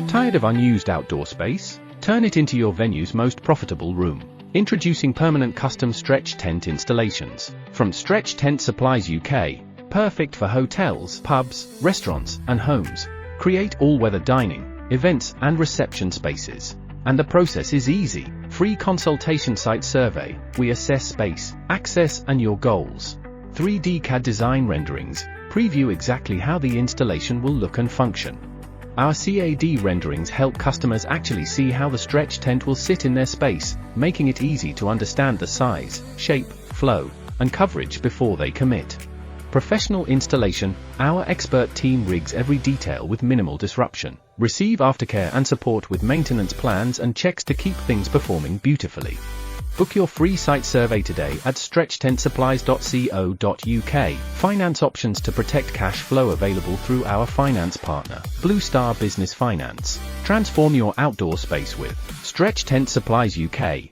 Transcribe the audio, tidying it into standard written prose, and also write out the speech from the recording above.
Tired of unused outdoor space? Turn it into your venue's most profitable room. Introducing permanent custom stretch tent installations from Stretch Tent Supplies UK. Perfect for hotels, pubs, restaurants, and homes. Create all-weather dining, events, and reception spaces. And the process is easy. Free consultation site survey. We assess space, access, and your goals. 3D CAD design renderings. Preview exactly how the installation will look and function. Our CAD renderings help customers actually see how the stretch tent will sit in their space, making it easy to understand the size, shape, flow, and coverage before they commit. Professional installation. Our expert team rigs every detail with minimal disruption. Receive aftercare and support with maintenance plans and checks to keep things performing beautifully. Book your free site survey today at stretchtentSupplies.co.uk. Finance options to protect cash flow available through our finance partner, Blue Star Business Finance. Transform your outdoor space with Stretch Tent Supplies UK.